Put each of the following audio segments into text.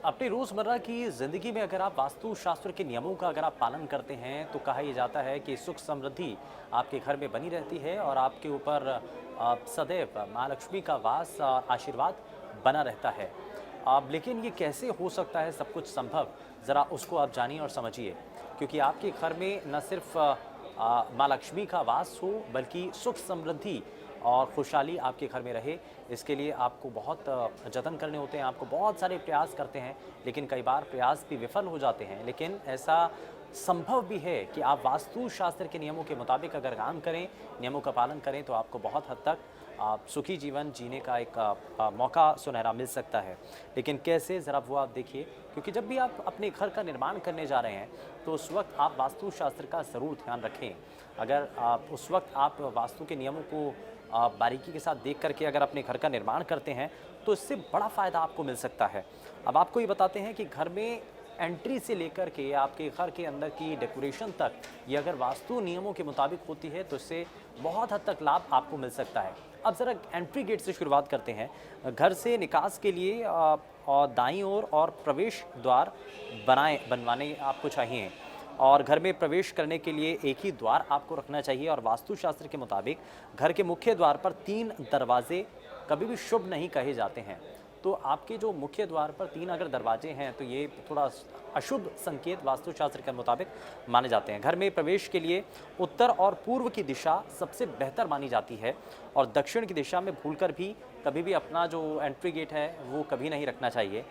अपनी रोज़मर्रा की ज़िंदगी में अगर आप वास्तुशास्त्र के नियमों का अगर आप पालन करते हैं तो कहा यह जाता है कि सुख समृद्धि आपके घर में बनी रहती है और आपके ऊपर सदैव माँ लक्ष्मी का वास और आशीर्वाद बना रहता है। लेकिन ये कैसे हो सकता है सब कुछ संभव, ज़रा उसको आप जानिए और समझिए। क्योंकि आपके घर में न सिर्फ माँ लक्ष्मी का वास हो बल्कि सुख समृद्धि और खुशहाली आपके घर में रहे, इसके लिए आपको बहुत जतन करने होते हैं, आपको बहुत सारे प्रयास करते हैं, लेकिन कई बार प्रयास भी विफल हो जाते हैं। लेकिन ऐसा संभव भी है कि आप वास्तुशास्त्र के नियमों के मुताबिक अगर काम करें, नियमों का पालन करें, तो आपको बहुत हद तक सुखी जीवन जीने का एक मौका सुनहरा मिल सकता है। लेकिन कैसे, ज़रा वो आप देखिए। क्योंकि जब भी आप अपने घर का निर्माण करने जा रहे हैं, तो उस वक्त आप वास्तुशास्त्र का ज़रूर ध्यान रखें। अगर उस वक्त आप वास्तु के नियमों को बारीकी के साथ देख करके अगर अपने घर का निर्माण करते हैं, तो इससे बड़ा फ़ायदा आपको मिल सकता है। अब आपको ये बताते हैं कि घर में एंट्री से लेकर के आपके घर के अंदर की डेकोरेशन तक, ये अगर वास्तु नियमों के मुताबिक होती है, तो इससे बहुत हद तक लाभ आपको मिल सकता है। अब ज़रा एंट्री गेट से शुरुआत करते हैं। घर से निकास के लिए और दाईं ओर और प्रवेश द्वार बनवाने आपको चाहिए। और घर में प्रवेश करने के लिए एक ही द्वार आपको रखना चाहिए। और वास्तुशास्त्र के मुताबिक घर के मुख्य द्वार पर 3 दरवाजे कभी भी शुभ नहीं कहे जाते हैं। तो आपके जो मुख्य द्वार पर 3 अगर दरवाजे हैं, तो ये थोड़ा अशुभ संकेत वास्तुशास्त्र के मुताबिक माने जाते हैं। घर में प्रवेश के लिए उत्तर और पूर्व की दिशा सबसे बेहतर मानी जाती है। और दक्षिण की दिशा में भूलकर भी कभी भी अपना जो एंट्री गेट है वो कभी नहीं रखना चाहिए।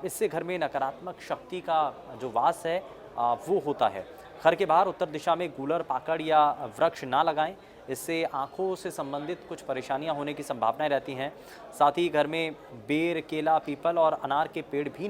इससे घर में नकारात्मक शक्ति का जो वास है वो होता है। घर के बाहर उत्तर दिशा में गूलर, पाकड़ या वृक्ष ना लगाएं, इससे आँखों से संबंधित कुछ परेशानियां होने की संभावनाएं रहती हैं। साथ ही घर में बेर, केला, पीपल और अनार के पेड़ भी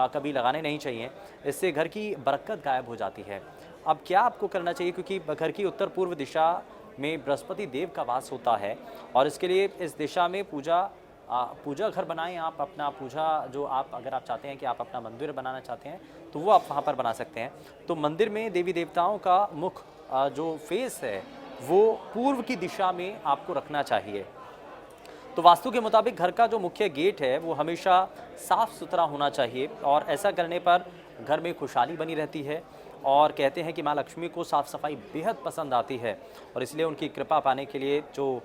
कभी लगाने नहीं चाहिए, इससे घर की बरकत गायब हो जाती है। अब क्या आपको करना चाहिए, क्योंकि घर की उत्तर पूर्व दिशा में बृहस्पति देव का वास होता है और इसके लिए इस दिशा में पूजा घर बनाएं। आप अपना पूजा जो आप अगर आप चाहते हैं कि आप अपना मंदिर बनाना चाहते हैं, तो वो आप वहाँ पर बना सकते हैं। तो मंदिर में देवी देवताओं का मुख जो फेस है वो पूर्व की दिशा में आपको रखना चाहिए। तो वास्तु के मुताबिक घर का जो मुख्य गेट है वो हमेशा साफ सुथरा होना चाहिए और ऐसा करने पर घर में खुशहाली बनी रहती है। और कहते हैं कि माँ लक्ष्मी को साफ़ सफाई बेहद पसंद आती है और इसलिए उनकी कृपा पाने के लिए जो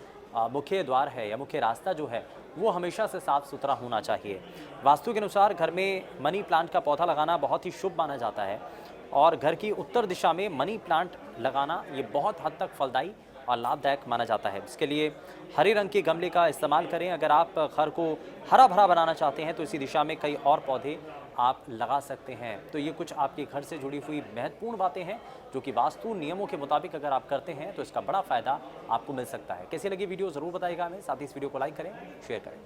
मुख्य द्वार है या मुख्य रास्ता जो है वो हमेशा से साफ़ सुथरा होना चाहिए। वास्तु के अनुसार घर में मनी प्लांट का पौधा लगाना बहुत ही शुभ माना जाता है और घर की उत्तर दिशा में मनी प्लांट लगाना ये बहुत हद तक फलदायी और लाभदायक माना जाता है। इसके लिए हरे रंग के गमले का इस्तेमाल करें। अगर आप घर को हरा भरा बनाना चाहते हैं तो इसी दिशा में कई और पौधे आप लगा सकते हैं। तो ये कुछ आपके घर से जुड़ी हुई महत्वपूर्ण बातें हैं जो कि वास्तु नियमों के मुताबिक अगर आप करते हैं तो इसका बड़ा फ़ायदा आपको मिल सकता है। कैसी लगी वीडियो ज़रूर बताइएगा हमें, साथ ही इस वीडियो को लाइक करें, शेयर करें।